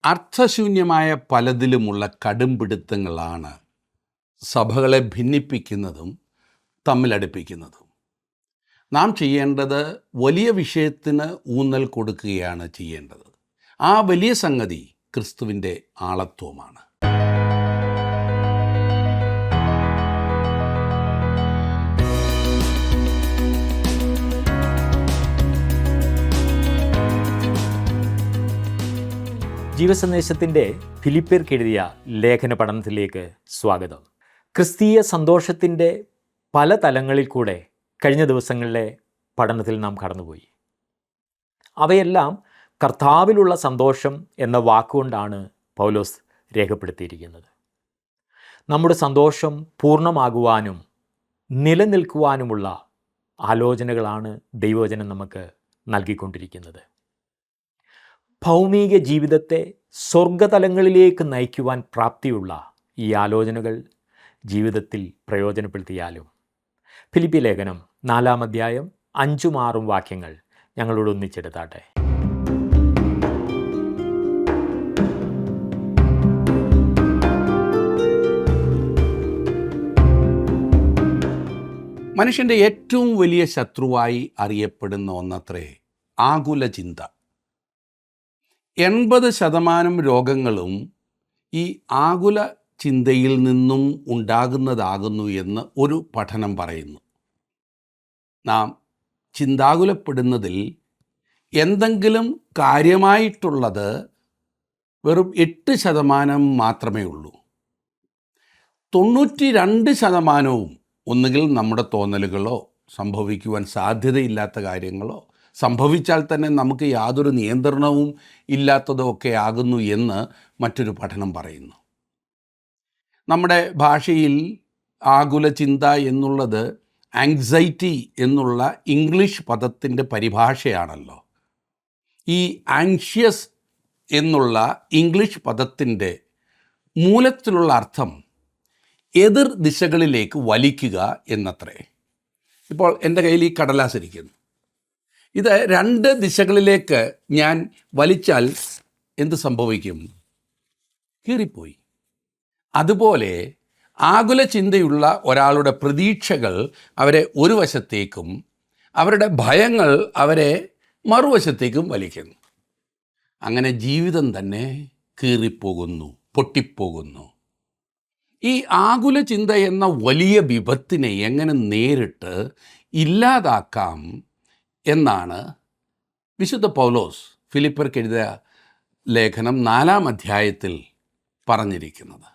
അർത്ഥശൂന്യമായ പലതിലുമുള്ള കടുംപിടുത്തങ്ങളാണ് സഭകളെ ഭിന്നിപ്പിക്കുന്നതും തമ്മിലടുപ്പിക്കുന്നതും. നാം ചെയ്യേണ്ടത് വലിയ വിഷയത്തിന് ഊന്നൽ കൊടുക്കുകയാണ് ചെയ്യേണ്ടത്. ആ വലിയ സംഗതി ക്രിസ്തുവിൻ്റെ ആളത്വമാണ്. ജീവസന്ദേശത്തിൻ്റെ ഫിലിപ്പിയർക്കെഴുതിയ ലേഖന പഠനത്തിലേക്ക് സ്വാഗതം. ക്രിസ്തീയ സന്തോഷത്തിൻ്റെ പല തലങ്ങളിൽ കൂടെ കഴിഞ്ഞ ദിവസങ്ങളിലെ പഠനത്തിൽ നാം കടന്നുപോയി. അവയെല്ലാം കർത്താവിലുള്ള സന്തോഷം എന്ന വാക്കുകൊണ്ടാണ് പൗലോസ് രേഖപ്പെടുത്തിയിരിക്കുന്നത്. നമ്മുടെ സന്തോഷം പൂർണ്ണമാകുവാനും നിലനിൽക്കുവാനുമുള്ള ആലോചനകളാണ് ദൈവവചനം നമുക്ക് നൽകിക്കൊണ്ടിരിക്കുന്നത്. ഭൗമിക ജീവിതത്തെ സ്വർഗതലങ്ങളിലേക്ക് നയിക്കുവാൻ പ്രാപ്തിയുള്ള ഈ ആലോചനകൾ ജീവിതത്തിൽ പ്രയോജനപ്പെടുത്തിയാലും ഫിലിപ്പി ലേഖനം 4-ാം അധ്യായം 5-6 വാക്യങ്ങൾ ഞങ്ങളോട് ഒന്നിച്ചെടുത്താട്ടെ. മനുഷ്യൻ്റെ ഏറ്റവും വലിയ ശത്രുവായി അറിയപ്പെടുന്ന ഒന്നത്രേ ആകുല ചിന്ത. 80% രോഗങ്ങളും ഈ ആകുല ചിന്തയിൽ നിന്നും ഉണ്ടാകുന്നതാകുന്നു എന്ന് ഒരു പഠനം പറയുന്നു. നാം ചിന്താകുലപ്പെടുന്നതിൽ എന്തെങ്കിലും കാര്യമായിട്ടുള്ളത് വെറും 8% മാത്രമേ ഉള്ളൂ. 92% ഒന്നുകിൽ നമ്മുടെ തോന്നലുകളോ സംഭവിക്കുവാൻ സാധ്യതയില്ലാത്ത കാര്യങ്ങളോ സംഭവിച്ചാൽ തന്നെ നമുക്ക് യാതൊരു നിയന്ത്രണവും ഇല്ലാത്തതോ ഒക്കെ ആകുന്നു എന്ന് മറ്റൊരു പഠനം പറയുന്നു. നമ്മുടെ ഭാഷയിൽ ആകുല ചിന്ത എന്നുള്ളത് ആങ്സൈറ്റി എന്നുള്ള ഇംഗ്ലീഷ് പദത്തിൻ്റെ പരിഭാഷയാണല്ലോ. ഈ ആങ്ഷ്യസ് എന്നുള്ള ഇംഗ്ലീഷ് പദത്തിൻ്റെ മൂലത്തിലുള്ള അർത്ഥം എതിർ ദിശകളിലേക്ക് വലിക്കുക എന്നത്രേ. ഇപ്പോൾ എൻ്റെ കയ്യിൽ ഈ കടലാസ് ഇരിക്കുന്നു. ഇത് 2 ദിശകളിലേക്ക് ഞാൻ വലിച്ചാൽ എന്ത് സംഭവിക്കും? കീറിപ്പോയി. അതുപോലെ ആകുല ചിന്തയുള്ള ഒരാളുടെ പ്രതീക്ഷകൾ അവരെ ഒരു വശത്തേക്കും അവരുടെ ഭയങ്ങൾ അവരെ മറുവശത്തേക്കും വലിക്കുന്നു. അങ്ങനെ ജീവിതം തന്നെ കീറിപ്പോകുന്നു, പൊട്ടിപ്പോകുന്നു. ഈ ആകുല ചിന്ത എന്ന വലിയ വിപത്തിനെ എങ്ങനെ നേരിട്ട് ഇല്ലാതാക്കാം എന്നാണ് വിശുദ്ധ പൗലോസ് ഫിലിപ്പിയർക്കെഴുതിയ ലേഖനം 4-ാം അധ്യായത്തിൽ പറഞ്ഞിരിക്കുന്നത്.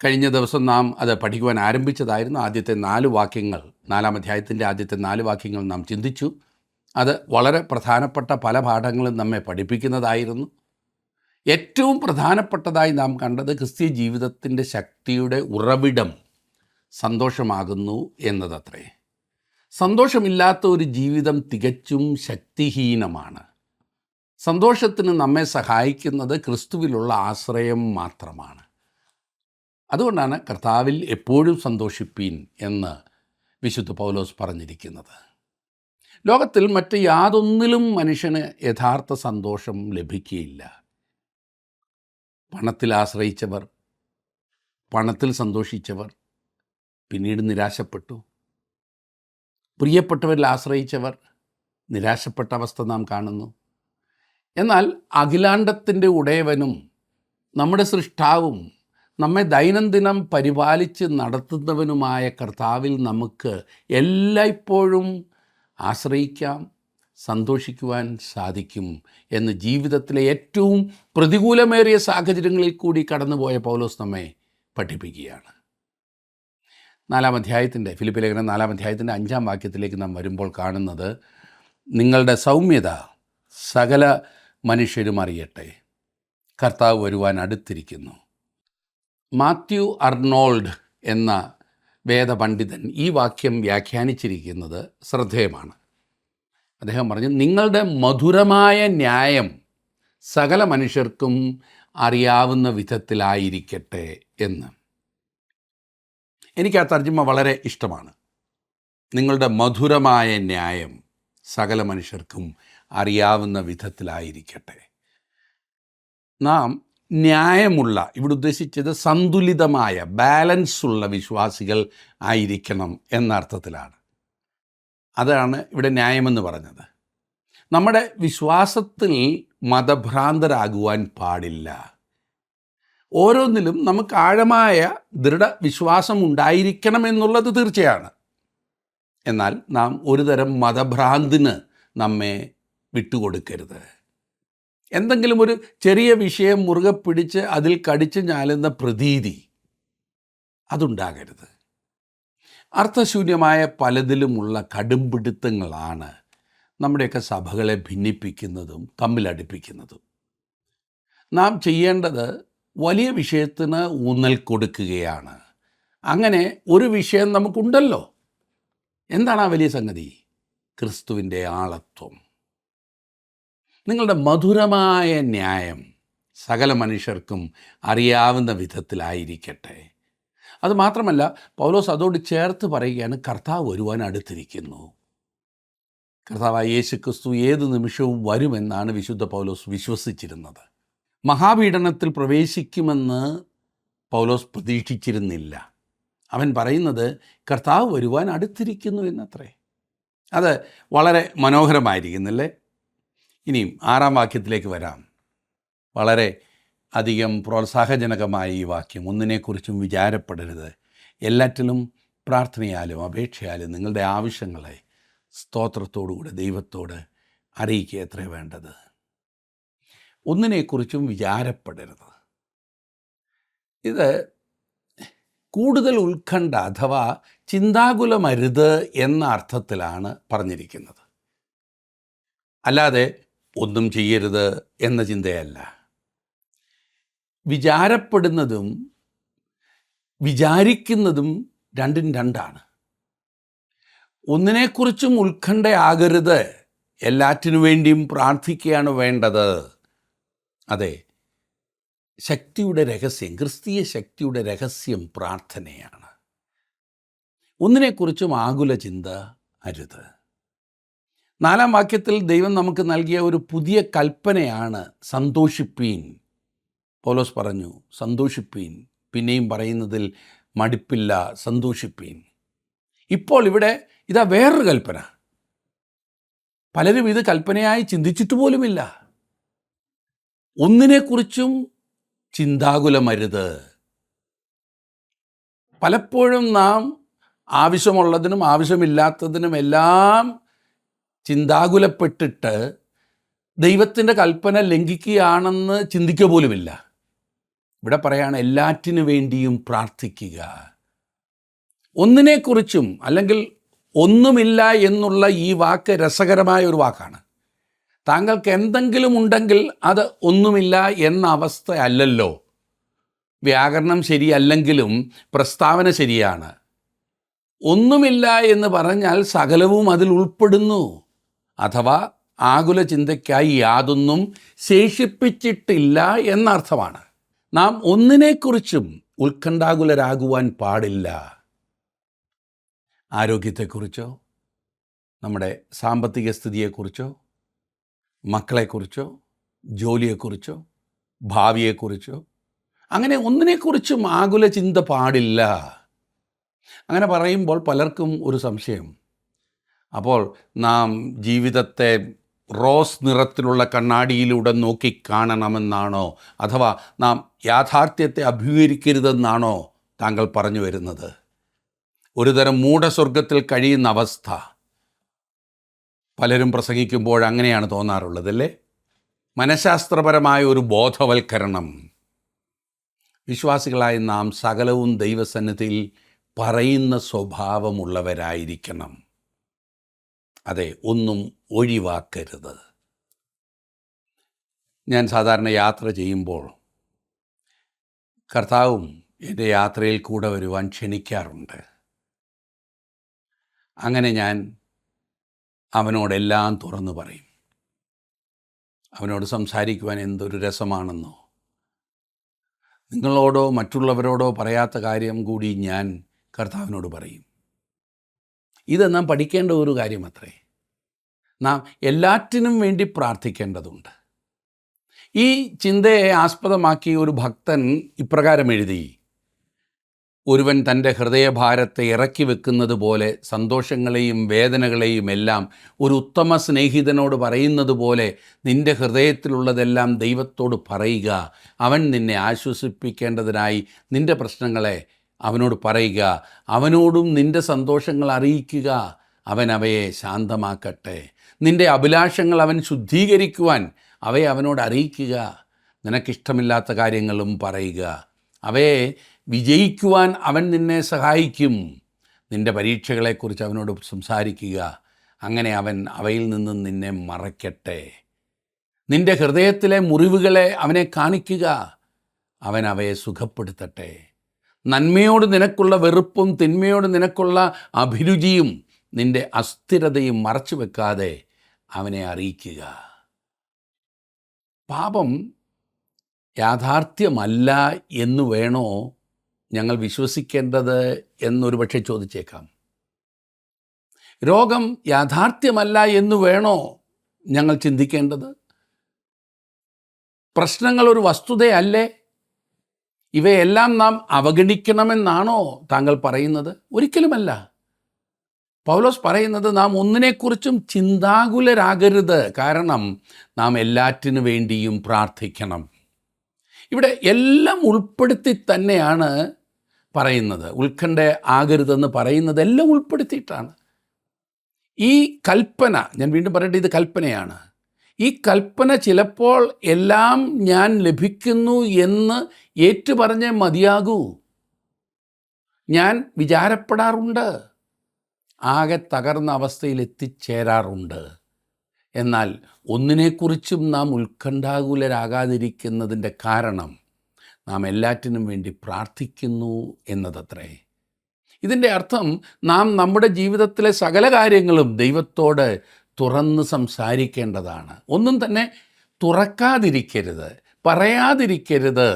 കഴിഞ്ഞ ദിവസം നാം അത് പഠിക്കുവാൻ ആരംഭിച്ചതായിരുന്നു. ആദ്യത്തെ 4 വാക്യങ്ങൾ, 4-ാം അധ്യായത്തിൻ്റെ ആദ്യത്തെ 4 വാക്യങ്ങൾ നാം ചിന്തിച്ചു. അത് വളരെ പ്രധാനപ്പെട്ട പല പാഠങ്ങളും നമ്മെ പഠിപ്പിക്കുന്നതായിരുന്നു. ഏറ്റവും പ്രധാനപ്പെട്ടതായി നാം കണ്ടത് ക്രിസ്തീയ ജീവിതത്തിൻ്റെ ശക്തിയുടെ ഉറവിടം സന്തോഷമാകുന്നു എന്നതത്രേ. സന്തോഷമില്ലാത്ത ഒരു ജീവിതം തികച്ചും ശക്തിഹീനമാണ്. സന്തോഷത്തിന് നമ്മെ സഹായിക്കുന്നത് ക്രിസ്തുവിലുള്ള ആശ്രയം മാത്രമാണ്. അതുകൊണ്ടാണ് കർത്താവിൽ എപ്പോഴും സന്തോഷിപ്പീൻ എന്ന് വിശുദ്ധ പൗലോസ് പറഞ്ഞിരിക്കുന്നത്. ലോകത്തിൽ മറ്റ് യാതൊന്നിലും മനുഷ്യന് യഥാർത്ഥ സന്തോഷം ലഭിക്കുകയില്ല. പണത്തിൽ ആശ്രയിച്ചവർ, പണത്തിൽ സന്തോഷിച്ചവർ പിന്നീട് നിരാശപ്പെട്ടു. പ്രിയപ്പെട്ടവരിൽ ആശ്രയിച്ചവർ നിരാശപ്പെട്ട അവസ്ഥ നാം കാണുന്നു. എന്നാൽ അഖിലാണ്ടത്തിൻ്റെ ഉടയവനും നമ്മുടെ സൃഷ്ടാവും നമ്മെ ദൈനംദിനം പരിപാലിച്ച് നടത്തുന്നവനുമായ കർത്താവിൽ നമുക്ക് എല്ലായ്പ്പോഴും ആശ്രയിക്കാം, സന്തോഷിക്കുവാൻ സാധിക്കും എന്ന് ജീവിതത്തിലെ ഏറ്റവും പ്രതികൂലമേറിയ സാഹചര്യങ്ങളിൽ കൂടി കടന്നുപോയ പൗലോസ് നമ്മെ പഠിപ്പിക്കുകയാണ്. 4-ാം അധ്യായത്തിൻ്റെ ഫിലിപ്പി ലേഖനം 4-ാം അധ്യായത്തിൻ്റെ 5-ാം വാക്യത്തിലേക്ക് നാം വരുമ്പോൾ കാണുന്നത്, നിങ്ങളുടെ സൗമ്യത സകല മനുഷ്യരും അറിയട്ടെ, കർത്താവ് വരുവാൻ അടുത്തിരിക്കുന്നു. മാത്യു അർണോൾഡ് എന്ന വേദപണ്ഡിതൻ ഈ വാക്യം വ്യാഖ്യാനിച്ചിരിക്കുന്നത് ശ്രദ്ധേയമാണ്. അദ്ദേഹം പറഞ്ഞു, നിങ്ങളുടെ മധുരമായ ന്യായം സകല മനുഷ്യർക്കും അറിയാവുന്ന വിധത്തിലായിരിക്കട്ടെ എന്ന്. എനിക്ക് ആ തർജ്ജിമ വളരെ ഇഷ്ടമാണ്. നിങ്ങളുടെ മധുരമായ ന്യായം സകല മനുഷ്യർക്കും അറിയാവുന്ന വിധത്തിലായിരിക്കട്ടെ. നാം ന്യായമുള്ള, ഇവിടെ ഉദ്ദേശിച്ചത് സന്തുലിതമായ, ബാലൻസ് ഉള്ള വിശ്വാസികൾ ആയിരിക്കണം എന്ന അർത്ഥത്തിലാണ്. അതാണ് ഇവിടെ ന്യായമെന്ന് പറഞ്ഞത്. നമ്മുടെ വിശ്വാസത്തിൽ മതഭ്രാന്തരാകുവാൻ പാടില്ല. ഓരോന്നിലും നമുക്ക് ആഴമായ ദൃഢവിശ്വാസം ഉണ്ടായിരിക്കണം എന്നുള്ളത് തീർച്ചയാണ്. എന്നാൽ നാം ഒരുതരം മതഭ്രാന്തിന് നമ്മെ വിട്ടുകൊടുക്കരുത്. എന്തെങ്കിലും ഒരു ചെറിയ വിഷയം മുറുകെ പിടിച്ച് അതിൽ കടിച്ച് ഞാലുന്ന പ്രതീതി അതുണ്ടാകരുത്. അർത്ഥശൂന്യമായ പലതിലുമുള്ള കടുംപിടുത്തങ്ങളാണ് നമ്മുടെയൊക്കെ സഭകളെ ഭിന്നിപ്പിക്കുന്നതും തമ്മിലടുപ്പിക്കുന്നതും. നാം ചെയ്യേണ്ടത് വലിയ വിഷയത്തിന് ഊന്നൽ കൊടുക്കുകയാണ്. അങ്ങനെ ഒരു വിഷയം നമുക്കുണ്ടല്ലോ. എന്താണ് ആ വലിയ സംഗതി? ക്രിസ്തുവിൻ്റെ ആളത്വം. നിങ്ങളുടെ മധുരമായ ന്യായം സകല മനുഷ്യർക്കും അറിയാവുന്ന വിധത്തിലായിരിക്കട്ടെ. അതുമാത്രമല്ല, പൗലോസ് അതോട് ചേർത്ത് പറയുകയാണ്, കർത്താവ് വരുവാൻ അടുത്തിരിക്കുന്നു. കർത്താവായ യേശു ക്രിസ്തു ഏത് നിമിഷവും വരുമെന്നാണ് വിശുദ്ധ പൗലോസ് വിശ്വസിച്ചിരുന്നത്. മഹാപീഡനത്തിൽ പ്രവേശിക്കുമെന്ന് പൗലോസ് പ്രതീക്ഷിച്ചിരുന്നില്ല. അവൻ പറയുന്നത് കർത്താവ് വരുവാൻ അടുത്തിരിക്കുന്നു എന്നത്രേ. അത് വളരെ മനോഹരമായിരിക്കുന്നില്ലേ? ഇനിയും 6-ാം വാക്യത്തിലേക്ക് വരാം. വളരെ അധികം പ്രോത്സാഹജനകമായ ഈ വാക്യം, ഒന്നിനെക്കുറിച്ചും വിചാരപ്പെടരുത്, എല്ലാറ്റിലും പ്രാർത്ഥനയാലും അപേക്ഷയാലും നിങ്ങളുടെ ആവശ്യങ്ങളെ സ്തോത്രത്തോടുകൂടെ ദൈവത്തോട് അറിയിക്കുക എത്രേ വേണ്ടത്. ഒന്നിനെക്കുറിച്ചും വിചാരപ്പെടരുത്. ഇത് കൂടുതൽ ഉത്കണ്ഠ അഥവാ ചിന്താകുലമരുത് എന്ന അർത്ഥത്തിലാണ് പറഞ്ഞിരിക്കുന്നത്. അല്ലാതെ ഒന്നും ചെയ്യരുത് എന്ന ചിന്തയല്ല. വിചാരപ്പെടുന്നതും വിചാരിക്കുന്നതും രണ്ടും രണ്ടാണ്. ഒന്നിനെക്കുറിച്ചും ഉത്കണ്ഠയാകരുത്, എല്ലാറ്റിനു വേണ്ടിയും പ്രാർത്ഥിക്കുകയാണ് വേണ്ടത്. അതെ, ശക്തിയുടെ രഹസ്യം, ക്രിസ്തീയ ശക്തിയുടെ രഹസ്യം പ്രാർത്ഥനയാണ്. ഒന്നിനെക്കുറിച്ചും ആകുല ചിന്ത അരുത്. 4-ാം വാക്യത്തിൽ ദൈവം നമുക്ക് നൽകിയ ഒരു പുതിയ കൽപ്പനയാണ് സന്തോഷിപ്പീൻ. പൗലോസ് പറഞ്ഞു സന്തോഷിപ്പീൻ. പിന്നെയും പറയുന്നതിൽ മടുപ്പില്ല, സന്തോഷിപ്പീൻ. ഇപ്പോൾ ഇവിടെ ഇതാ വേറൊരു കൽപ്പന. പലരും ഇത് കൽപ്പനയായി ചിന്തിച്ചിട്ട് പോലുമില്ല. ഒന്നിനെക്കുറിച്ചും ചിന്താകുലമരുത്. പലപ്പോഴും നാം ആവശ്യമുള്ളതിനും ആവശ്യമില്ലാത്തതിനും എല്ലാം ചിന്താകുലപ്പെട്ടിട്ട് ദൈവത്തിൻ്റെ കൽപ്പന ലംഘിക്കുകയാണെന്ന് ചിന്തിക്കുക പോലുമില്ല. ഇവിടെ പറയാണ് എല്ലാറ്റിനു വേണ്ടിയും പ്രാർത്ഥിക്കുക. ഒന്നിനെക്കുറിച്ചും, അല്ലെങ്കിൽ ഒന്നുമില്ല എന്നുള്ള ഈ വാക്ക് രസകരമായ ഒരു വാക്കാണ്. താങ്കൾക്ക് എന്തെങ്കിലും ഉണ്ടെങ്കിൽ അത് ഒന്നുമില്ല എന്ന അവസ്ഥ അല്ലല്ലോ. വ്യാകരണം ശരിയല്ലെങ്കിലും പ്രസ്താവന ശരിയാണ്. ഒന്നുമില്ല എന്ന് പറഞ്ഞാൽ സകലവും അതിൽ ഉൾപ്പെടുന്നു. അഥവാ ആകുല ചിന്തയ്ക്കായി യാതൊന്നും ശേഷിപ്പിച്ചിട്ടില്ല എന്നർത്ഥമാണ്. നാം ഒന്നിനെക്കുറിച്ചും ഉത്കണ്ഠാകുലരാകുവാൻ പാടില്ല. ആരോഗ്യത്തെക്കുറിച്ചോ, നമ്മുടെ സാമ്പത്തിക സ്ഥിതിയെക്കുറിച്ചോ, മക്കളെക്കുറിച്ചോ, ജോലിയെക്കുറിച്ചോ, ഭാവിയെക്കുറിച്ചോ, അങ്ങനെ ഒന്നിനെക്കുറിച്ചും ആകുല ചിന്ത പാടില്ല. അങ്ങനെ പറയുമ്പോൾ പലർക്കും ഒരു സംശയം, അപ്പോൾ നാം ജീവിതത്തെ റോസ് നിറത്തിലുള്ള കണ്ണാടിയിലൂടെ നോക്കിക്കാണണമെന്നാണോ, അഥവാ നാം യാഥാർത്ഥ്യത്തെ അഭിമുഖീകരിക്കരുതെന്നാണോ താങ്കൾ പറഞ്ഞു വരുന്നത്? ഒരുതരം മൂഢസ്വർഗത്തിൽ കഴിയുന്ന അവസ്ഥ പലരും പ്രസംഗിക്കുമ്പോൾ അങ്ങനെയാണ് തോന്നാറുള്ളത്, അല്ലേ? മനഃശാസ്ത്രപരമായ ഒരു ബോധവൽക്കരണം. വിശ്വാസികളായി നാം സകലവും ദൈവസന്നിധിയിൽ പറയുന്ന സ്വഭാവമുള്ളവരായിരിക്കണം. അതെ, ഒന്നും ഒഴിവാക്കരുത്. ഞാൻ സാധാരണ യാത്ര ചെയ്യുമ്പോൾ കർത്താവും എൻ്റെ യാത്രയിൽ കൂടെ വരുവാൻ ക്ഷണിക്കാറുണ്ട്. അങ്ങനെ ഞാൻ അവനോടെല്ലാം തുറന്നു പറയും. അവനോട് സംസാരിക്കുവാൻ എന്തൊരു രസമാണെന്നോ. നിങ്ങളോടോ മറ്റുള്ളവരോടോ പറയാത്ത കാര്യം കൂടി ഞാൻ കർത്താവിനോട് പറയും. ഇത് നാം പഠിക്കേണ്ട ഒരു കാര്യമത്രേ. നാം എല്ലാറ്റിനും വേണ്ടി പ്രാർത്ഥിക്കേണ്ടതുണ്ട്. ഈ ചിന്തയെ ആസ്പദമാക്കി ഒരു ഭക്തൻ ഇപ്രകാരം എഴുതി: ഒരുവൻ തൻ്റെ ഹൃദയഭാരത്തെ ഇറക്കി വെക്കുന്നത് പോലെ സന്തോഷങ്ങളെയും വേദനകളെയും എല്ലാം ഒരു ഉത്തമ സ്നേഹിതനോട് പറയുന്നത് പോലെ നിൻ്റെ ഹൃദയത്തിലുള്ളതെല്ലാം ദൈവത്തോട് പറയുക. അവൻ നിന്നെ ആശ്വസിപ്പിക്കേണ്ടതിനായി നിൻ്റെ പ്രശ്നങ്ങളെ അവനോട് പറയുക. അവനോടും നിൻ്റെ സന്തോഷങ്ങൾ അറിയിക്കുക. അവൻ അവയെ ശാന്തമാക്കട്ടെ. നിൻ്റെ അഭിലാഷങ്ങൾ അവൻ ശുദ്ധീകരിക്കുവാൻ അവയെ അവനോട് അറിയിക്കുക. നിനക്കിഷ്ടമില്ലാത്ത കാര്യങ്ങളും പറയുക. അവയെ വിജയിക്കുവാൻ അവൻ നിന്നെ സഹായിക്കും. നിൻ്റെ പരീക്ഷകളെക്കുറിച്ച് അവനോട് സംസാരിക്കുക. അങ്ങനെ അവൻ അവയിൽ നിന്നും നിന്നെ മറയ്ക്കട്ടെ. നിൻ്റെ ഹൃദയത്തിലെ മുറിവുകളെ അവനെ കാണിക്കുക. അവൻ അവയെ സുഖപ്പെടുത്തട്ടെ. നന്മയോട് നിനക്കുള്ള വെറുപ്പും തിന്മയോട് നിനക്കുള്ള അഭിരുചിയും നിൻ്റെ അസ്ഥിരതയും മറച്ചു വെക്കാതെ അവനെ അറിയിക്കുക. പാപം യാഥാർത്ഥ്യമല്ല എന്ന് വേണോ ഞങ്ങൾ വിശ്വസിക്കേണ്ടത് എന്നൊരു പക്ഷേ ചോദിച്ചേക്കാം. രോഗം യാഥാർത്ഥ്യമല്ല എന്ന് വേണോ ഞങ്ങൾ ചിന്തിക്കേണ്ടത്? പ്രശ്നങ്ങൾ ഒരു വസ്തുതയല്ലേ? ഇവയെല്ലാം നാം അവഗണിക്കണമെന്നാണോ താങ്കൾ പറയുന്നത്? ഒരിക്കലുമല്ല. പൗലോസ് പറയുന്നത് നാം ഒന്നിനെക്കുറിച്ചും ചിന്താകുലരാകരുത്, കാരണം നാം എല്ലാറ്റിനു വേണ്ടിയും പ്രാർത്ഥിക്കണം. ഇവിടെ എല്ലാം ഉൾപ്പെടുത്തി തന്നെയാണ് പറയുന്നത്. ഉത്കണ്ഠ ആകരുതെന്ന് പറയുന്നത് എല്ലാം ഉൾപ്പെടുത്തിയിട്ടാണ്. ഈ കൽപ്പന, ഞാൻ വീണ്ടും പറയട്ടെ, ഇത് കൽപ്പനയാണ്. ഈ കൽപ്പന ചിലപ്പോൾ എല്ലാം ഞാൻ ലഭിക്കുന്നു എന്ന് ഏറ്റുപറഞ്ഞേ മതിയാകൂ. ഞാൻ വിചാരപ്പെടാറുണ്ട്, ആകെ തകർന്ന അവസ്ഥയിൽ എത്തിച്ചേരാറുണ്ട്. എന്നാൽ ഒന്നിനെക്കുറിച്ചും നാം ഉത്കണ്ഠാകുലരാകാതിരിക്കുന്നതിൻ്റെ കാരണം നാം എല്ലാറ്റിനും വേണ്ടി പ്രാർത്ഥിക്കുന്നു എന്നതത്രേ. ഇതിൻ്റെ അർത്ഥം നാം നമ്മുടെ ജീവിതത്തിലെ സകല കാര്യങ്ങളും ദൈവത്തോട് തുറന്ന് സംസാരിക്കേണ്ടതാണ്. ഒന്നും തന്നെ തുറക്കാതിരിക്കരുത്, പറയാതിരിക്കരുത്.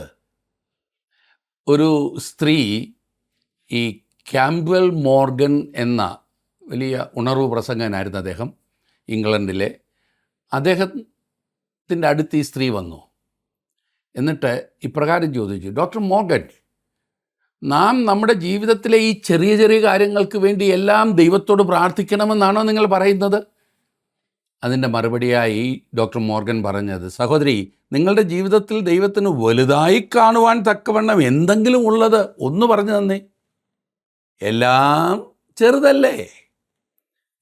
ഒരു സ്ത്രീ, ഈ ക്യാംപ്ബെൽ മോർഗൻ എന്ന വലിയ ഉണർവ് പ്രസംഗനായിരുന്നു അദ്ദേഹം, ഇംഗ്ലണ്ടിലെ. അദ്ദേഹത്തിൻ്റെ അടുത്ത് ഈ സ്ത്രീ വന്നു. എന്നിട്ട് ഇപ്രകാരം ചോദിച്ചു: ഡോക്ടർ മോർഗൻ, നാം നമ്മുടെ ജീവിതത്തിലെ ഈ ചെറിയ ചെറിയ കാര്യങ്ങൾക്ക് വേണ്ടി എല്ലാം ദൈവത്തോട് പ്രാർത്ഥിക്കണമെന്നാണോ നിങ്ങൾ പറയുന്നത്? അതിൻ്റെ മറുപടിയായി ഡോക്ടർ മോർഗൻ പറഞ്ഞത്: സഹോദരി, നിങ്ങളുടെ ജീവിതത്തിൽ ദൈവത്തിന് വലുതായി കാണുവാൻ തക്കവണ്ണം എന്തെങ്കിലും ഉള്ളത് ഒന്ന് പറഞ്ഞു തന്നേ. എല്ലാം ചെറുതല്ലേ?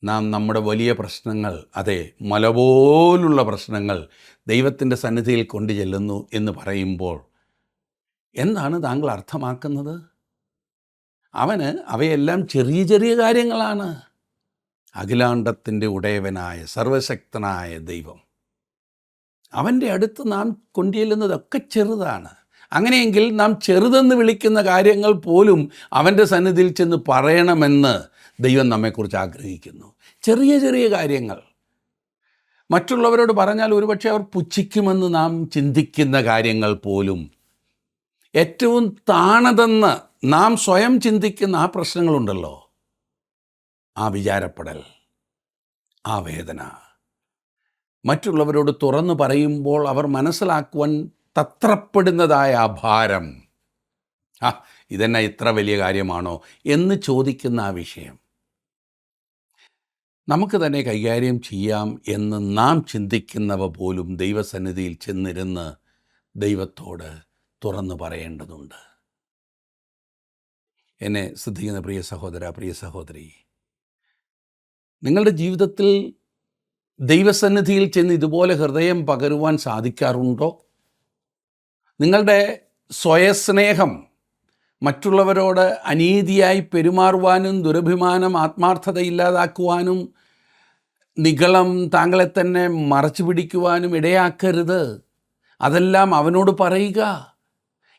നാം നമ്മുടെ വലിയ പ്രശ്നങ്ങൾ, അതെ, മല പോലുള്ള പ്രശ്നങ്ങൾ ദൈവത്തിൻ്റെ സന്നിധിയിൽ കൊണ്ടു ചെല്ലുന്നു എന്ന് പറയുമ്പോൾ എന്താണ് താങ്കൾ അർത്ഥമാക്കുന്നത്? അവന് അവയെല്ലാം ചെറിയ ചെറിയ കാര്യങ്ങളാണ്. അഖിലാണ്ടത്തിൻ്റെ ഉടയവനായ സർവശക്തനായ ദൈവം, അവൻ്റെ അടുത്ത് നാം കൊണ്ടുചെല്ലുന്നതൊക്കെ ചെറുതാണ്. അങ്ങനെയെങ്കിൽ നാം ചെറുതെന്ന് വിളിക്കുന്ന കാര്യങ്ങൾ പോലും അവൻ്റെ സന്നിധിയിൽ ചെന്ന് പറയണമെന്ന് ദൈവം നമ്മെക്കുറിച്ച് ആഗ്രഹിക്കുന്നു. ചെറിയ ചെറിയ കാര്യങ്ങൾ മറ്റുള്ളവരോട് പറഞ്ഞാൽ ഒരുപക്ഷെ അവർ പുച്ഛിക്കുമെന്ന് നാം ചിന്തിക്കുന്ന കാര്യങ്ങൾ പോലും, ഏറ്റവും താണതെന്ന് നാം സ്വയം ചിന്തിക്കുന്ന ആ പ്രശ്നങ്ങളുണ്ടല്ലോ, ആ വിചാരപ്പെടൽ, ആ വേദന മറ്റുള്ളവരോട് തുറന്നു പറയുമ്പോൾ അവർ മനസ്സിലാക്കുവാൻ തത്രപ്പെടുന്നതായ ആ ഭാരം, ഇതെന്നെ ഇത്ര വലിയ കാര്യമാണോ എന്ന് ചോദിക്കുന്ന ആ വിഷയം നമുക്ക് തന്നെ കൈകാര്യം ചെയ്യാം എന്ന് നാം ചിന്തിക്കുന്നവ പോലും ദൈവസന്നിധിയിൽ ചെന്നിരുന്ന് ദൈവത്തോട് തുറന്നു പറയേണ്ടതുണ്ട്. എന്നെ ശ്രദ്ധിക്കുന്ന പ്രിയ സഹോദര, പ്രിയ സഹോദരി, നിങ്ങളുടെ ജീവിതത്തിൽ ദൈവസന്നിധിയിൽ ചെന്ന് ഇതുപോലെ ഹൃദയം പകരുവാൻ സാധിക്കാറുണ്ടോ? നിങ്ങളുടെ സ്വയസ്നേഹം മറ്റുള്ളവരോട് അനീതിയായി പെരുമാറുവാനും ദുരഭിമാനം ആത്മാർത്ഥതയില്ലാതാക്കുവാനും നിഗളം താങ്കളെ തന്നെ മറച്ചു പിടിക്കുവാനും ഇടയാക്കരുത്. അതെല്ലാം അവനോട് പറയുക.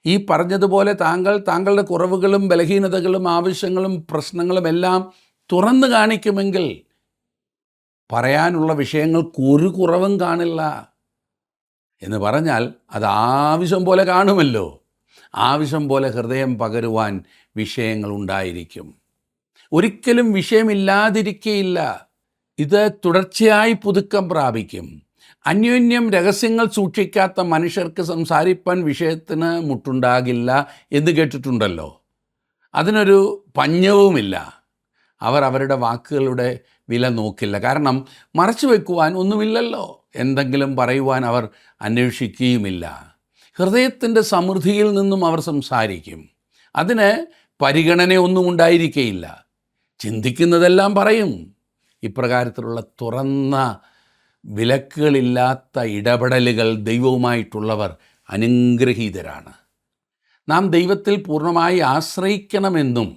ഈ പറഞ്ഞതുപോലെ താങ്കളുടെ കുറവുകളും ബലഹീനതകളും ആവശ്യങ്ങളും പ്രശ്നങ്ങളും എല്ലാം തുറന്നു കാണിക്കുമെങ്കിൽ പറയാനുള്ള വിഷയങ്ങൾക്ക് ഒരു കുറവും കാണില്ല. എന്ന് പറഞ്ഞാൽ അത് ആവശ്യം പോലെ കാണുമല്ലോ. ആവശ്യം പോലെ ഹൃദയം പകരുവാൻ വിഷയങ്ങളുണ്ടായിരിക്കും. ഒരിക്കലും വിഷയമില്ലാതിരിക്കുകയില്ല. ഇത് തുടർച്ചയായി പുതുക്കം പ്രാപിക്കും. അന്യോന്യം രഹസ്യങ്ങൾ സൂക്ഷിക്കാത്ത മനുഷ്യർക്ക് സംസാരിപ്പാൻ വിഷയത്തിന് മുട്ടുണ്ടാകില്ല എന്ന് കേട്ടിട്ടുണ്ടല്ലോ. അതിനൊരു പഞ്ഞവുമില്ല. അവർ അവരുടെ വാക്കുകളുടെ വില നോക്കില്ല. കാരണം മറച്ചു വയ്ക്കുവാൻ ഒന്നുമില്ലല്ലോ. എന്തെങ്കിലും പറയുവാൻ അവർ അന്വേഷിക്കുകയുമില്ല. ഹൃദയത്തിൻ്റെ സമൃദ്ധിയിൽ നിന്നും അവർ സംസാരിക്കും. അതിന് പരിഗണനയൊന്നും ഉണ്ടായിരിക്കുകയില്ല. ചിന്തിക്കുന്നതെല്ലാം പറയും. ഇപ്രകാരത്തിലുള്ള തുറന്ന വിലക്കുകളില്ലാത്ത ഇടപെടലുകൾ ദൈവവുമായിട്ടുള്ളവർ അനുഗ്രഹീതരാണ്. നാം ദൈവത്തിൽ പൂർണ്ണമായി ആശ്രയിക്കണമെന്നും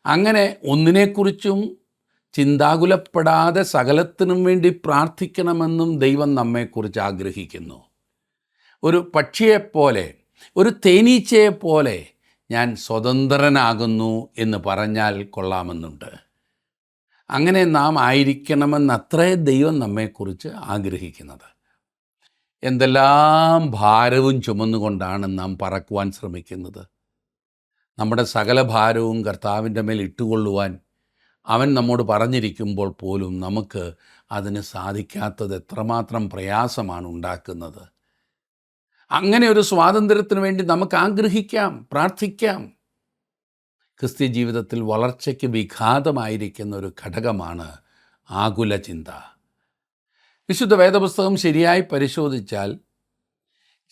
അങ്ങനെ ഒന്നിനെക്കുറിച്ചും ചിന്താകുലപ്പെടാതെ സകലത്തിനും വേണ്ടി പ്രാർത്ഥിക്കണമെന്നും ദൈവം നമ്മെക്കുറിച്ച് ആഗ്രഹിക്കുന്നു. ഒരു പക്ഷിയെപ്പോലെ, ഒരു തേനീച്ചയെപ്പോലെ ഞാൻ സ്വതന്ത്രനാകുന്നു എന്ന് പറഞ്ഞാൽ കൊള്ളാമെന്നുണ്ട്. അങ്ങനെ നാം ആയിരിക്കണമെന്നത്രേ ദൈവം നമ്മെക്കുറിച്ച് ആഗ്രഹിക്കുന്നത്. എന്തെല്ലാം ഭാരവും ചുമന്നുകൊണ്ടാണ് നാം പറക്കുവാൻ ശ്രമിക്കുന്നത്. നമ്മുടെ സകല ഭാരവും കർത്താവിൻ്റെ മേൽ ഇട്ടുകൊള്ളുവാൻ അവൻ നമ്മോട് പറഞ്ഞിരിക്കുമ്പോൾ പോലും നമുക്ക് അതിന് സാധിക്കാത്തത് എത്രമാത്രം പ്രയാസമാണ് ഉണ്ടാക്കുന്നത്. അങ്ങനെ ഒരു സ്വാതന്ത്ര്യത്തിന് വേണ്ടി നമുക്ക് ആഗ്രഹിക്കാം, പ്രാർത്ഥിക്കാം. ക്രിസ്ത്യ ജീവിതത്തിൽ വളർച്ചയ്ക്ക് വിഘാതമായിരിക്കുന്ന ഒരു ഘടകമാണ് ആകുല ചിന്ത. വിശുദ്ധ വേദപുസ്തകം ശരിയായി പരിശോധിച്ചാൽ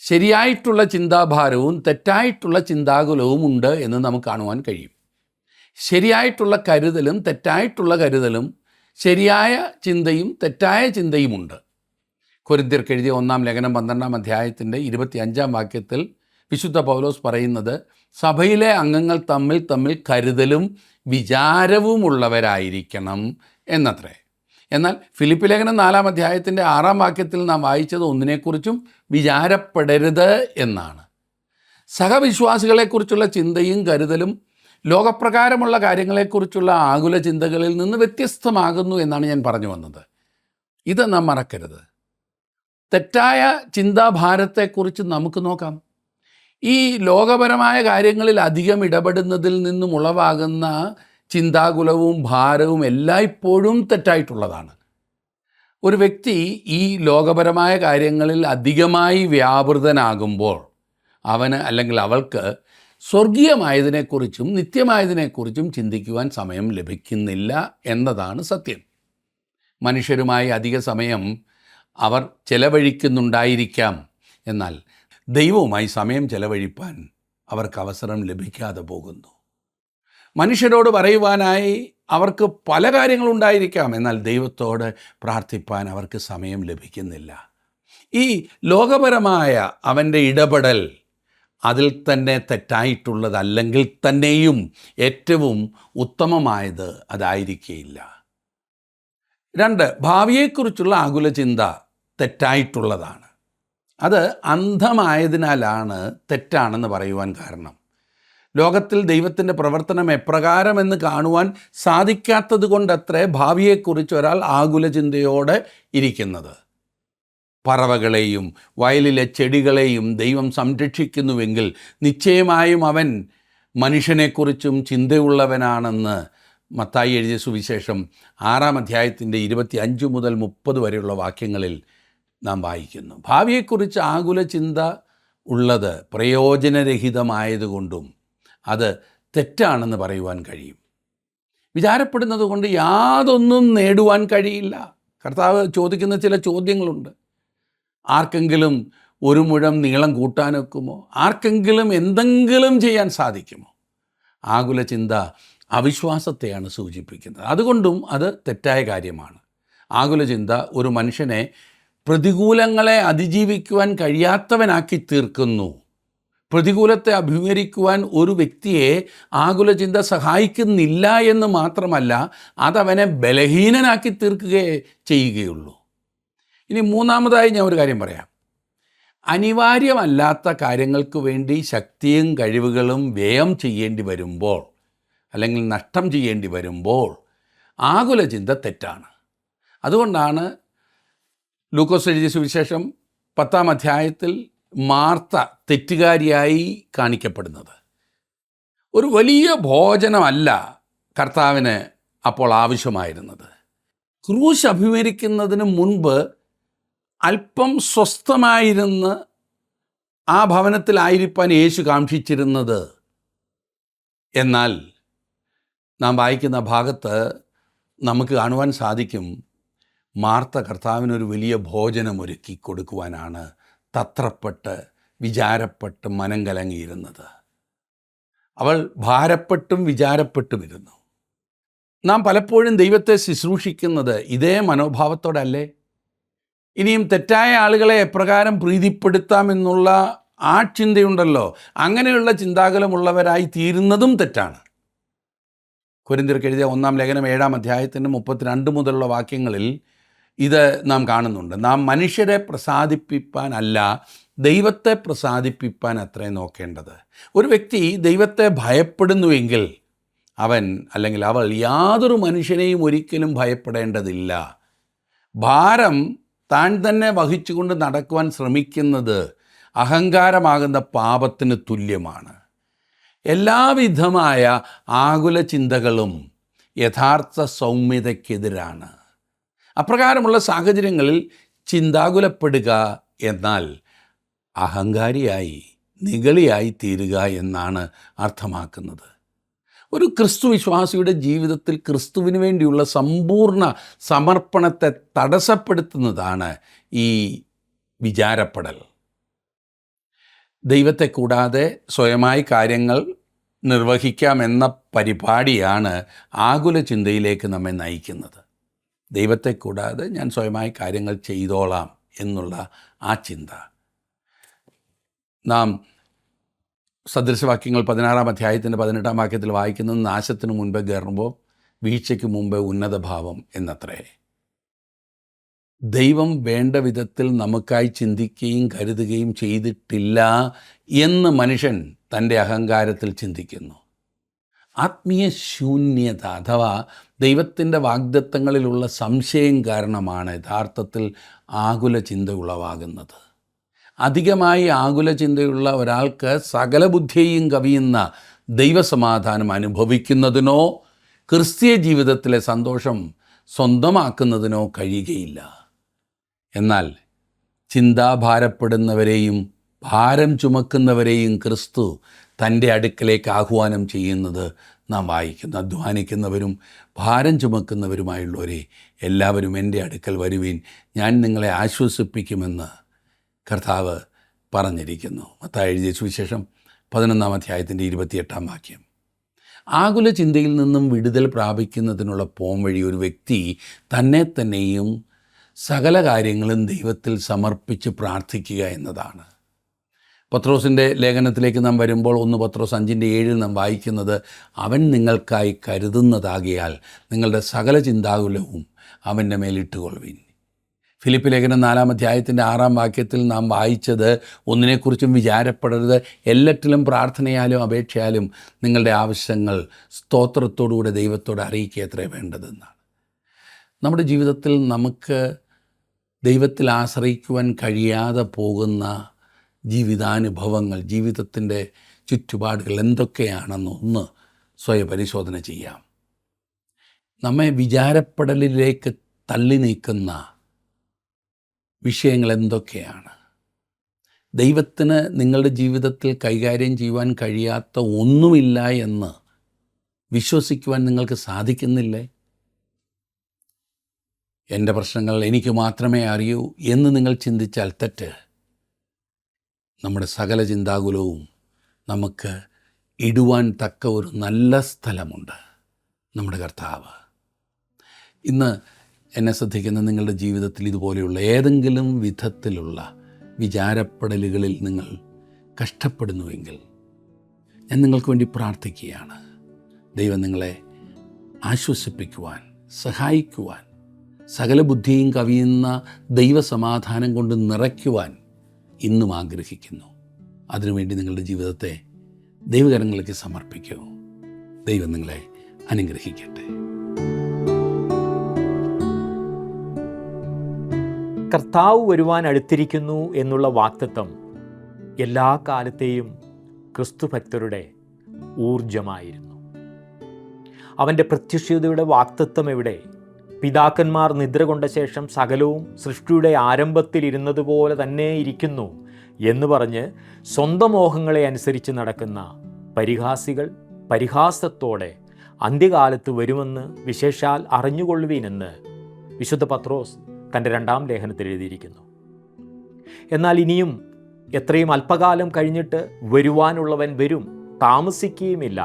ശരിയായിട്ടുള്ള ചിന്താഭാരവും തെറ്റായിട്ടുള്ള ചിന്താകുലവും ഉണ്ട് എന്ന് നമുക്ക് കാണുവാൻ കഴിയും. ശരിയായിട്ടുള്ള കരുതലും തെറ്റായിട്ടുള്ള കരുതലും, ശരിയായ ചിന്തയും തെറ്റായ ചിന്തയുമുണ്ട്. കൊരിന്ത്യർക്ക് എഴുതിയ 1-ാം ലേഖനം 12-ാം അധ്യായത്തിൻ്റെ 25-ാം വാക്യത്തിൽ വിശുദ്ധ പൗലോസ് പറയുന്നത് സഭയിലെ അംഗങ്ങൾ തമ്മിൽ കരുതലും വിചാരവുമുള്ളവരായിരിക്കണം എന്നത്രേ. എന്നാൽ ഫിലിപ്പി ലേഖനം 4-ാം അധ്യായത്തിൻ്റെ 6-ാം വാക്യത്തിൽ നാം വായിച്ചത് ഒന്നിനെക്കുറിച്ചും വിചാരപ്പെടരുത് എന്നാണ്. സഹവിശ്വാസികളെക്കുറിച്ചുള്ള ചിന്തയും കരുതലും ലോകപ്രകാരമുള്ള കാര്യങ്ങളെക്കുറിച്ചുള്ള ആകുല ചിന്തകളിൽ നിന്ന് വ്യത്യസ്തമാകുന്നു എന്നാണ് ഞാൻ പറഞ്ഞു വന്നത്. ഇത് നാം മറക്കരുത്. തെറ്റായ ചിന്താഭാരത്തെക്കുറിച്ച് നമുക്ക് നോക്കാം. ഈ ലോകപരമായ കാര്യങ്ങളിൽ അധികം ഇടപെടുന്നതിൽ നിന്നും ഉളവാകുന്ന ചിന്താകുലവും ഭാരവും എല്ലായ്പ്പോഴും തെറ്റായിട്ടുള്ളതാണ്. ഒരു വ്യക്തി ഈ ലോകപരമായ കാര്യങ്ങളിൽ അധികമായി വ്യാപൃതനാകുമ്പോൾ അവന് അല്ലെങ്കിൽ അവൾക്ക് സ്വർഗീയമായതിനെക്കുറിച്ചും നിത്യമായതിനെക്കുറിച്ചും ചിന്തിക്കുവാൻ സമയം ലഭിക്കുന്നില്ല എന്നതാണ് സത്യം. മനുഷ്യരുമായി അധിക സമയം അവർ ചെലവഴിക്കുന്നുണ്ടായിരിക്കാം, എന്നാൽ ദൈവവുമായി സമയം ചെലവഴിപ്പാൻ അവർക്ക് അവസരം ലഭിക്കാതെ പോകുന്നു. മനുഷ്യരോട് പറയുവാനായി അവർക്ക് പല കാര്യങ്ങളുണ്ടായിരിക്കാം, എന്നാൽ ദൈവത്തോട് പ്രാർത്ഥിപ്പാൻ അവർക്ക് സമയം ലഭിക്കുന്നില്ല. ഈ ലോകപരമായ അവൻ്റെ ഇടപെടൽ അതിൽ തന്നെ തെറ്റായിട്ടുള്ളതല്ലെങ്കിൽ തന്നെയും ഏറ്റവും ഉത്തമമായത് അതായിരിക്കുകയില്ല. 2, ഭാവിയെക്കുറിച്ചുള്ള ആകുല ചിന്ത തെറ്റായിട്ടുള്ളതാണ്. അത് അന്ധമായതിനാലാണ് തെറ്റാണെന്ന് പറയുവാൻ കാരണം. ലോകത്തിൽ ദൈവത്തിൻ്റെ പ്രവർത്തനം എപ്രകാരമെന്ന് കാണുവാൻ സാധിക്കാത്തത് കൊണ്ടത്രേ ഭാവിയെക്കുറിച്ച് ഒരാൾ ആകുല ചിന്തയോടെ ഇരിക്കുന്നത്. പറവകളെയും വയലിലെ ചെടികളെയും ദൈവം സംരക്ഷിക്കുന്നുവെങ്കിൽ നിശ്ചയമായും അവൻ മനുഷ്യനെക്കുറിച്ചും ചിന്തയുള്ളവനാണെന്ന് മത്തായി എഴുതിയ സുവിശേഷം 6-ാം അധ്യായത്തിൻ്റെ 25 മുതൽ 30 വരെയുള്ള വാക്യങ്ങളിൽ നാം വായിക്കുന്നു. ഭാവിയെക്കുറിച്ച് ആകുല ചിന്ത ഉള്ളത് പ്രയോജനരഹിതമായതുകൊണ്ടും അത് തെറ്റാണെന്ന് പറയുവാൻ കഴിയും. വിചാരപ്പെടുന്നത് കൊണ്ട് യാതൊന്നും നേടുവാൻ കഴിയില്ല. കർത്താവ് ചോദിക്കുന്ന ചില ചോദ്യങ്ങളുണ്ട്. ആർക്കെങ്കിലും 1 മുഴം നീളം കൂട്ടാനൊക്കുമോ? ആർക്കെങ്കിലും എന്തെങ്കിലും ചെയ്യാൻ സാധിക്കുമോ? ആകുല ചിന്ത അവിശ്വാസത്തെയാണ് സൂചിപ്പിക്കുന്നത്. അതുകൊണ്ടും അത് തെറ്റായ കാര്യമാണ്. ആകുല ചിന്ത ഒരു മനുഷ്യനെ പ്രതികൂലങ്ങളെ അതിജീവിക്കുവാൻ കഴിയാത്തവനാക്കി തീർക്കുന്നു. പ്രതികൂലത്തെ അഭിമുഖീകരിക്കുവാൻ ഒരു വ്യക്തിയെ ആകുല ചിന്ത സഹായിക്കുന്നില്ല എന്ന് മാത്രമല്ല, അതവനെ ബലഹീനനാക്കി തീർക്കുകയേ ചെയ്യുകയുള്ളൂ. ഇനി 3-ാമതായി ഞാൻ ഒരു കാര്യം പറയാം. അനിവാര്യമല്ലാത്ത കാര്യങ്ങൾക്ക് വേണ്ടി ശക്തിയും കഴിവുകളും വ്യയം ചെയ്യേണ്ടി വരുമ്പോൾ അല്ലെങ്കിൽ നഷ്ടം ചെയ്യേണ്ടി വരുമ്പോൾ ആകുല ചിന്ത തെറ്റാണ്. അതുകൊണ്ടാണ് ലൂക്കോസ് എഴുതിയ സുവിശേഷം 10-ാം അധ്യായത്തിൽ മാർത്ത തെറ്റുകാരിയായി കാണിക്കപ്പെടുന്നത്. ഒരു വലിയ ഭോജനമല്ല കർത്താവിന് അപ്പോൾ ആവശ്യമായിരുന്നത്. ക്രൂശ് അഭിമുഖീകരിക്കുന്നതിന് മുൻപ് അല്പം സ്വസ്ഥമായിരുന്ന് ആ ഭവനത്തിലായിരിക്കാൻ യേശു കാക്ഷിച്ചിരുന്നത്. എന്നാൽ നാം വായിക്കുന്ന ഭാഗത്ത് നമുക്ക് കാണുവാൻ സാധിക്കും, മാർത്ത കർത്താവിനൊരു വലിയ ഭോജനം ഒരുക്കി കൊടുക്കുവാനാണ് തത്രപ്പെട്ട് വിചാരപ്പെട്ട് മനം കലങ്ങിയിരുന്നത്. അവൾ ഭാരപ്പെട്ടും വിചാരപ്പെട്ടുമിരുന്നു. നാം പലപ്പോഴും ദൈവത്തെ ശുശ്രൂഷിക്കുന്നത് ഇതേ മനോഭാവത്തോടല്ലേ? ഇനിയും തെറ്റായ ആളുകളെ എപ്രകാരം പ്രീതിപ്പെടുത്താമെന്നുള്ള ആ ചിന്തയുണ്ടല്ലോ, അങ്ങനെയുള്ള ചിന്താകുലമുള്ളവരായി തീരുന്നതും തെറ്റാണ്. കൊരിന്ത്യർക്ക് എഴുതിയ 1-ാം ലേഖനം 7-ാം അധ്യായത്തിൻ്റെ 32 മുതലുള്ള വാക്യങ്ങളിൽ ഇത് നാം കാണുന്നുണ്ട്. നാം മനുഷ്യരെ പ്രസാദിപ്പിപ്പാനല്ല, ദൈവത്തെ പ്രസാദിപ്പിപ്പാൻ അത്രേ നോക്കേണ്ടത്. ഒരു വ്യക്തി ദൈവത്തെ ഭയപ്പെടുന്നുവെങ്കിൽ അവൻ അല്ലെങ്കിൽ അവൾ യാതൊരു മനുഷ്യനെയും ഒരിക്കലും ഭയപ്പെടേണ്ടതില്ല. ഭാരം താൻ തന്നെ വഹിച്ചുകൊണ്ട് നടക്കുവാൻ ശ്രമിക്കുന്നത് അഹങ്കാരമാകുന്ന പാപത്തിന് തുല്യമാണ്. എല്ലാവിധമായ ആകുല ചിന്തകളും യഥാർത്ഥ സൗമ്യതയ്ക്കെതിരാണ്. അപ്രകാരമുള്ള സാഹചര്യങ്ങളിൽ ചിന്താകുലപ്പെടുക എന്നാൽ അഹങ്കാരിയായി നിഗളിയായി തീരുക എന്നാണ് അർത്ഥമാക്കുന്നത്. ഒരു ക്രിസ്തു വിശ്വാസിയുടെ ജീവിതത്തിൽ ക്രിസ്തുവിന് വേണ്ടിയുള്ള സമ്പൂർണ്ണ സമർപ്പണത്തെ തടസ്സപ്പെടുത്തുന്നതാണ് ഈ വിചാരപ്പെടൽ. ദൈവത്തെ കൂടാതെ സ്വയമായി കാര്യങ്ങൾ നിർവഹിക്കാമെന്ന പരിപാടിയാണ് ആകുല ചിന്തയിലേക്ക് നമ്മെ നയിക്കുന്നത്. ദൈവത്തെ കൂടാതെ ഞാൻ സ്വയമായി കാര്യങ്ങൾ ചെയ്തോളാം എന്നുള്ള ആ ചിന്ത. നാം സദൃശവാക്യങ്ങൾ 16-ാം അധ്യായത്തിൻ്റെ 18-ാം വാക്യത്തിൽ വായിക്കുന്നത്, നാശത്തിനു മുൻപേ ഗർവ്വം, വീഴ്ചയ്ക്ക് മുമ്പേ ഉന്നതഭാവം എന്നത്രേ. ദൈവം വേണ്ട വിധത്തിൽ നമുക്കായി ചിന്തിക്കുകയും കരുതുകയും ചെയ്തിട്ടില്ല എന്ന് മനുഷ്യൻ തൻ്റെ അഹങ്കാരത്തിൽ ചിന്തിക്കുന്നു. ആത്മീയ ശൂന്യത അഥവാ ദൈവത്തിൻ്റെ വാഗ്ദത്തങ്ങളിലുള്ള സംശയം കാരണമാണ് യഥാർത്ഥത്തിൽ ആകുല ചിന്ത ഉളവാകുന്നത്. അധികമായി ആകുല ചിന്തയുള്ള ഒരാൾക്ക് സകല ബുദ്ധിയെയും കവിയുന്ന ദൈവസമാധാനം അനുഭവിക്കുന്നതിനോ ക്രിസ്തീയ ജീവിതത്തിലെ സന്തോഷം സ്വന്തമാക്കുന്നതിനോ കഴിയുകയില്ല. എന്നാൽ ചിന്താഭാരപ്പെടുന്നവരെയും ഭാരം ചുമക്കുന്നവരെയും ക്രിസ്തു തൻ്റെ അടുക്കലേക്ക് ആഹ്വാനം ചെയ്യുന്നത് നാം വായിക്കുന്നു. അധ്വാനിക്കുന്നവരും ഭാരം ചുമക്കുന്നവരുമായുള്ളവരെ എല്ലാവരും എൻ്റെ അടുക്കൽ വരുവീൻ, ഞാൻ നിങ്ങളെ ആശ്വസിപ്പിക്കുമെന്ന് കർത്താവ് പറഞ്ഞിരിക്കുന്നു. മത്തായി എഴുതിയ സുവിശേഷം 11-ാം അധ്യായത്തിൻ്റെ 28-ാം വാക്യം. ആകുല ചിന്തയിൽ നിന്നും വിടുതൽ പ്രാപിക്കുന്നതിനുള്ള പോംവഴി ഒരു വ്യക്തി തന്നെ തന്നെയും സകല കാര്യങ്ങളും ദൈവത്തിൽ സമർപ്പിച്ച് പ്രാർത്ഥിക്കുക എന്നതാണ്. പത്രോസിൻ്റെ ലേഖനത്തിലേക്ക് നാം വരുമ്പോൾ 1 പത്രോസ് 5:7 നാം വായിക്കുന്നത്, അവൻ നിങ്ങൾക്കായി കരുതുന്നതാകിയാൽ നിങ്ങളുടെ സകല ചിന്താകുലവും അവൻ്റെ മേലിട്ടുകൊള്ളുവിൻ. ഫിലിപ്പ് ലേഖനം 4-ാം അധ്യായത്തിൻ്റെ 6-ാം വാക്യത്തിൽ നാം വായിച്ചത്, ഒന്നിനെക്കുറിച്ചും വിചാരപ്പെടരുത്, എല്ലാറ്റിലും പ്രാർത്ഥനയാലും അപേക്ഷയാലും നിങ്ങളുടെ ആവശ്യങ്ങൾ സ്തോത്രത്തോടുകൂടെ ദൈവത്തോട് അറിയിക്കുക എത്രേ വേണ്ടതെന്നാണ്. നമ്മുടെ ജീവിതത്തിൽ നമുക്ക് ദൈവത്തിൽ ആശ്രയിക്കുവാൻ കഴിയാതെ പോകുന്ന ജീവിതാനുഭവങ്ങൾ, ജീവിതത്തിൻ്റെ ചുറ്റുപാടുകൾ എന്തൊക്കെയാണെന്ന് ഒന്ന് സ്വയപരിശോധന ചെയ്യാം. നമ്മെ വിചാരപ്പെടലിലേക്ക് തള്ളി നീക്കുന്ന വിഷയങ്ങൾ എന്തൊക്കെയാണ്? ദൈവത്തിന് നിങ്ങളുടെ ജീവിതത്തിൽ കൈകാര്യം ചെയ്യുവാൻ കഴിയാത്ത ഒന്നുമില്ല എന്ന് വിശ്വസിക്കുവാൻ നിങ്ങൾക്ക് സാധിക്കുന്നില്ലേ? എൻ്റെ പ്രശ്നങ്ങൾ എനിക്ക് മാത്രമേ അറിയൂ എന്ന് നിങ്ങൾ ചിന്തിച്ചാൽ തെറ്റ്. നമ്മുടെ സകല ചിന്താകുലവും നമുക്ക് ഇടുവാൻ തക്ക ഒരു നല്ല സ്ഥലമുണ്ട്, നമ്മുടെ കർത്താവ്. ഇന്ന് എന്നെ ശ്രദ്ധിക്കുന്ന നിങ്ങളുടെ ജീവിതത്തിൽ ഇതുപോലെയുള്ള ഏതെങ്കിലും വിധത്തിലുള്ള വിചാരപ്പെടലുകളിൽ നിങ്ങൾ കഷ്ടപ്പെടുന്നുവെങ്കിൽ ഞാൻ നിങ്ങൾക്ക് വേണ്ടി പ്രാർത്ഥിക്കുകയാണ്. ദൈവം നിങ്ങളെ ആശ്വസിപ്പിക്കുവാൻ, സഹായിക്കുവാൻ, സകല ബുദ്ധിയും കവിയുന്ന ദൈവസമാധാനം കൊണ്ട് നിറയ്ക്കുവാൻ ഇന്നും ആഗ്രഹിക്കുന്നു. അതിനുവേണ്ടി നിങ്ങളുടെ ജീവിതത്തെ ദൈവകരങ്ങളിലേക്ക് സമർപ്പിക്കൂ. ദൈവം നിങ്ങളെ അനുഗ്രഹിക്കട്ടെ. കർത്താവ് വരുവാൻ അടുത്തിരിക്കുന്നു എന്നുള്ള വാഗ്ദത്തം എല്ലാ കാലത്തെയും ക്രിസ്തുഭക്തരുടെ ഊർജമായിരുന്നു. അവൻ്റെ പ്രത്യക്ഷതയുടെ വാഗ്ദത്തം എവിടെ? പിതാക്കന്മാർ നിദ്ര കൊണ്ട ശേഷം സകലവും സൃഷ്ടിയുടെ ആരംഭത്തിലിരുന്നതുപോലെ തന്നെ ഇരിക്കുന്നു എന്ന് പറഞ്ഞ് സ്വന്തം മോഹങ്ങളെ അനുസരിച്ച് നടക്കുന്ന പരിഹാസികൾ പരിഹാസത്തോടെ അന്ത്യകാലത്ത് വരുമെന്ന് വിശേഷാൽ അറിഞ്ഞുകൊള്ളുവീനെന്ന് വിശുദ്ധ പത്രോസ് തൻ്റെ 2-ാം ലേഖനത്തിൽ എഴുതിയിരിക്കുന്നു. എന്നാൽ ഇനിയും എത്രയും അല്പകാലം കഴിഞ്ഞിട്ട് വരുവാനുള്ളവൻ വരും, താമസിക്കുകയുമില്ല.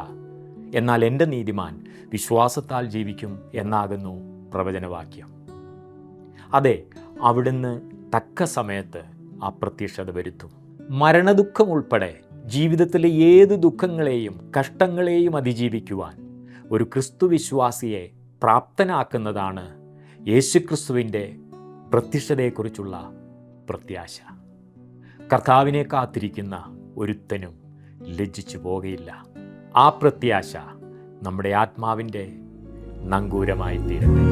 എന്നാൽ എൻ്റെ നീതിമാൻ വിശ്വാസത്താൽ ജീവിക്കും എന്നാകുന്നു പ്രവചനവാക്യം. അതെ, അവിടുന്ന് തക്ക സമയത്ത് അപ്രത്യക്ഷത വരുത്തും. മരണദുഃഖം ഉൾപ്പെടെ ജീവിതത്തിലെ ഏത് ദുഃഖങ്ങളെയും കഷ്ടങ്ങളെയും അതിജീവിക്കുവാൻ ഒരു ക്രിസ്തു വിശ്വാസിയെ പ്രാപ്തനാക്കുന്നതാണ് യേശുക്രിസ്തുവിൻ്റെ പ്രത്യക്ഷതയെക്കുറിച്ചുള്ള പ്രത്യാശ. കർത്താവിനെ കാത്തിരിക്കുന്ന ഒരുത്തനും ലജ്ജിച്ചു പോകുകയില്ല. ആ പ്രത്യാശ നമ്മുടെ ആത്മാവിൻ്റെ നങ്കൂരമായി തീരട്ടെ.